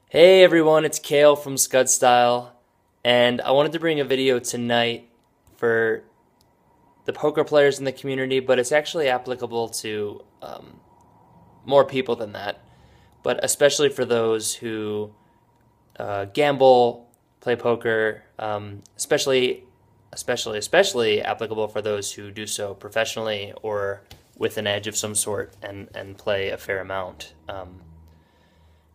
Hey everyone, it's Kale from Scud Style, and I wanted to bring a video tonight for the poker players in the community, but it's actually applicable to more people than that, but especially for those who gamble, play poker, especially applicable for those who do so professionally or with an edge of some sort and play a fair amount.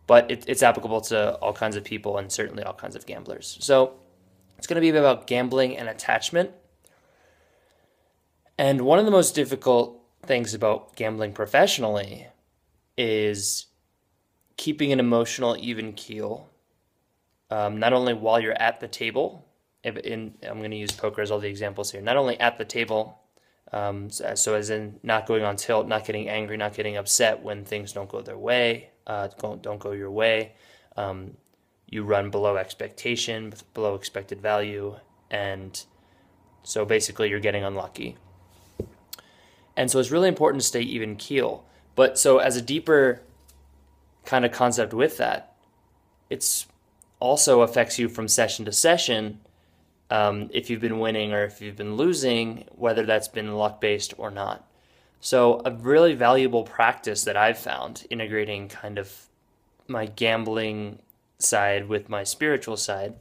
But it's applicable to all kinds of people and certainly all kinds of gamblers. So it's going to be about gambling and attachment. And one of the most difficult things about gambling professionally is keeping an emotional even keel, not only while you're at the table. I'm going to use poker as all the examples here. Not only at the table, so as in not going on tilt, not getting angry, not getting upset when things don't go their way, don't go your way. You run below expectation, below expected value, and so basically you're getting unlucky. And so it's really important to stay even keel. But so as a deeper kind of concept with that, it's also affects you from session to session. If you've been winning or if you've been losing, whether that's been luck-based or not. So a really valuable practice that I've found integrating kind of my gambling side with my spiritual side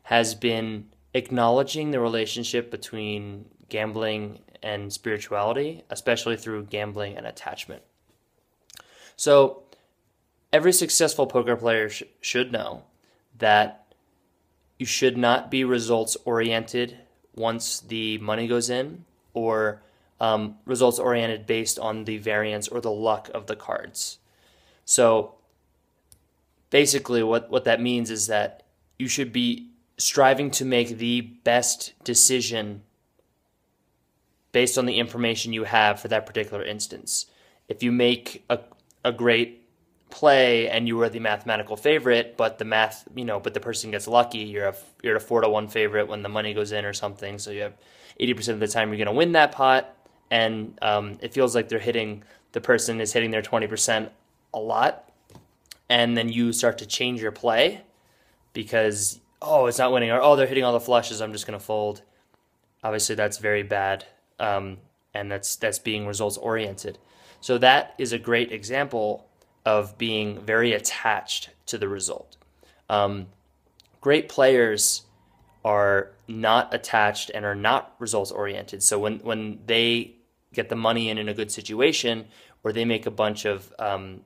has been acknowledging the relationship between gambling and spirituality, especially through gambling and attachment. So every successful poker player should know that you should not be results oriented once the money goes in, or results oriented based on the variance or the luck of the cards. So basically what that means is that you should be striving to make the best decision based on the information you have for that particular instance. If you make a great play and you were the mathematical favorite, but but the person gets lucky, you're a 4-1 favorite when the money goes in or something, so you have 80% of the time you're going to win that pot, and it feels like the person is hitting their 20% a lot, and then you start to change your play because, it's not winning, or they're hitting all the flushes, I'm just going to fold. Obviously that's very bad, and that's being results oriented. So that is a great example of being very attached to the result. Great players are not attached and are not results oriented. So when they get the money in a good situation, or they make a bunch of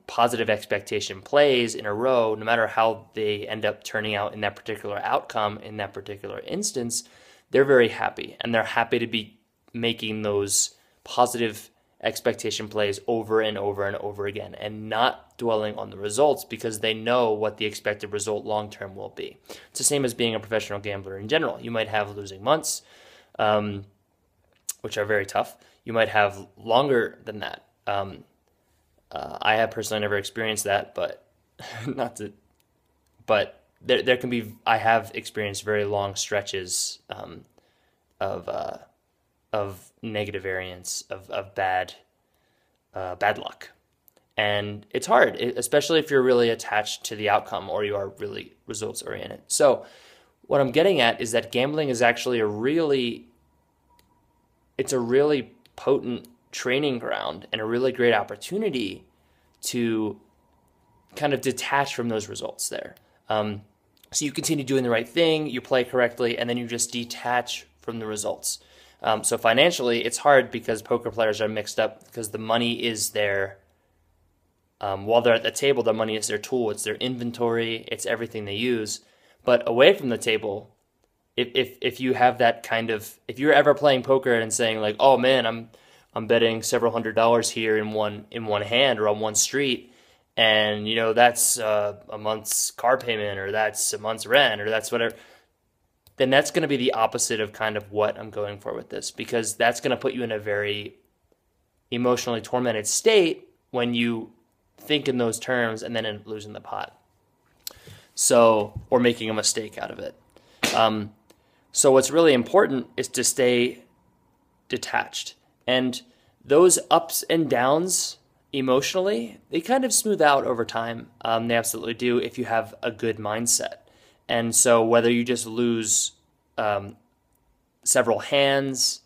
positive expectation plays in a row, no matter how they end up turning out in that particular outcome, in that particular instance, they're very happy. And they're happy to be making those positive expectation plays over and over and over again and not dwelling on the results because they know what the expected result long term will be. It's the same as being a professional gambler in general. You might have losing months, which are very tough. You might have longer than that. I have personally never experienced that, but there can be. I have experienced very long stretches of negative variance, of bad luck. And it's hard, especially if you're really attached to the outcome or you are really results oriented. So what I'm getting at is that gambling is actually a really potent training ground and a really great opportunity to kind of detach from those results there. So you continue doing the right thing, you play correctly, and then you just detach from the results. So financially, it's hard because poker players are mixed up because the money is their, while they're at the table, the money is their tool, it's their inventory, it's everything they use. But away from the table, if you have that kind of, if you're ever playing poker and saying like, oh man, I'm betting several $100s here in one hand or on one street, and that's a month's car payment, or that's a month's rent, or that's whatever, then that's going to be the opposite of kind of what I'm going for with this, because that's going to put you in a very emotionally tormented state when you think in those terms and then end up losing the pot. So, or making a mistake out of it. So what's really important is to stay detached. And those ups and downs emotionally, they kind of smooth out over time. They absolutely do if you have a good mindset. And so whether you just lose several hands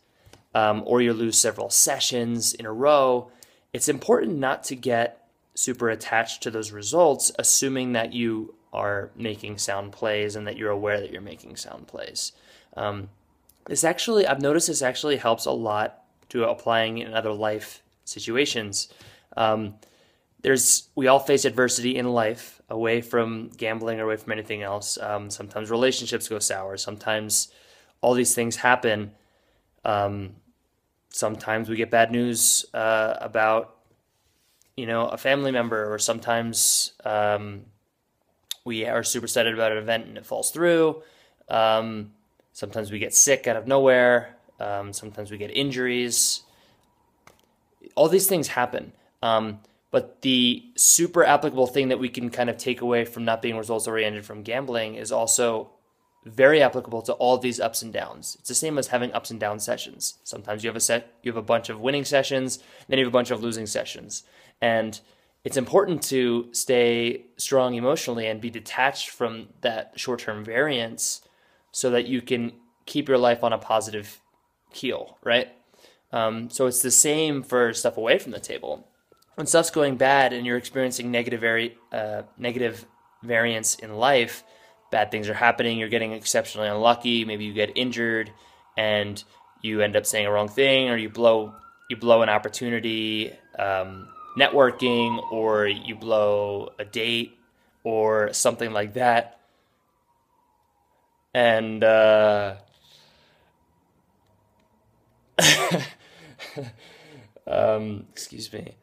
or you lose several sessions in a row, it's important not to get super attached to those results, assuming that you are making sound plays and that you're aware that you're making sound plays. I've noticed this actually helps a lot to applying in other life situations. We all face adversity in life, away from gambling or away from anything else. Sometimes relationships go sour. Sometimes all these things happen. Sometimes we get bad news about, a family member, or sometimes we are super excited about an event and it falls through. Sometimes we get sick out of nowhere. Sometimes we get injuries. All these things happen. But the super applicable thing that we can kind of take away from not being results oriented from gambling is also very applicable to all these ups and downs. It's the same as having ups and down sessions. Sometimes you have a bunch of winning sessions, then you have a bunch of losing sessions. And it's important to stay strong emotionally and be detached from that short-term variance so that you can keep your life on a positive keel, right? So it's the same for stuff away from the table. When stuff's going bad and you're experiencing negative variance in life, bad things are happening, you're getting exceptionally unlucky, maybe you get injured and you end up saying a wrong thing, or you blow an opportunity networking, or you blow a date or something like that. And excuse me.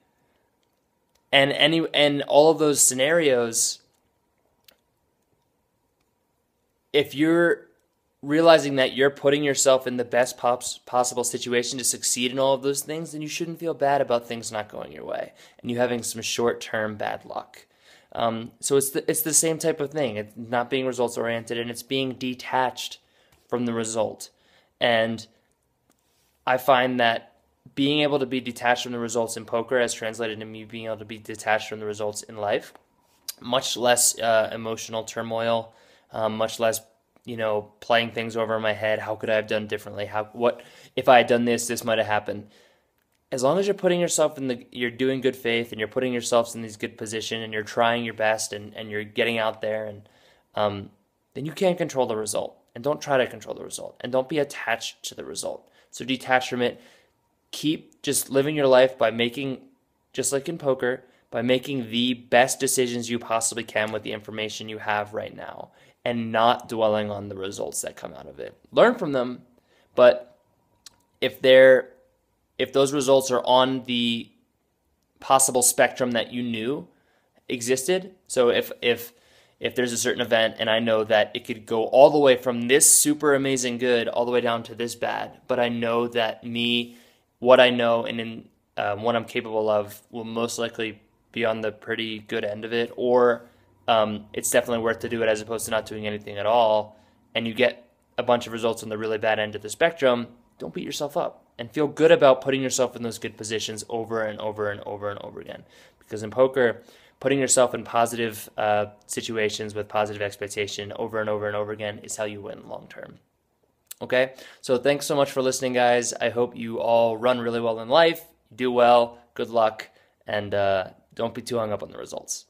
And all of those scenarios, if you're realizing that you're putting yourself in the best possible situation to succeed in all of those things, then you shouldn't feel bad about things not going your way and you having some short-term bad luck. So it's the same type of thing. It's not being results oriented, and it's being detached from the result. And I find that being able to be detached from the results in poker has translated to me being able to be detached from the results in life. Much less emotional turmoil, much less, playing things over in my head. How could I have done differently? What if I had done this? This might have happened. As long as you're putting yourself you're doing good faith and you're putting yourselves in this good position and you're trying your best and you're getting out there, and then you can't control the result. And don't try to control the result. And don't be attached to the result. So detach from it. Keep just living your life by making, just like in poker, by making the best decisions you possibly can with the information you have right now, and not dwelling on the results that come out of it. Learn from them, but if those results are on the possible spectrum that you knew existed, so if there's a certain event and I know that it could go all the way from this super amazing good all the way down to this bad, but I know that what I know and what I'm capable of will most likely be on the pretty good end of it, or it's definitely worth to do it as opposed to not doing anything at all, and you get a bunch of results on the really bad end of the spectrum, don't beat yourself up and feel good about putting yourself in those good positions over and over and over and over again. Because in poker, putting yourself in positive situations with positive expectation over and over and over again is how you win long term. Okay, so thanks so much for listening, guys. I hope you all run really well in life, do well, good luck, and don't be too hung up on the results.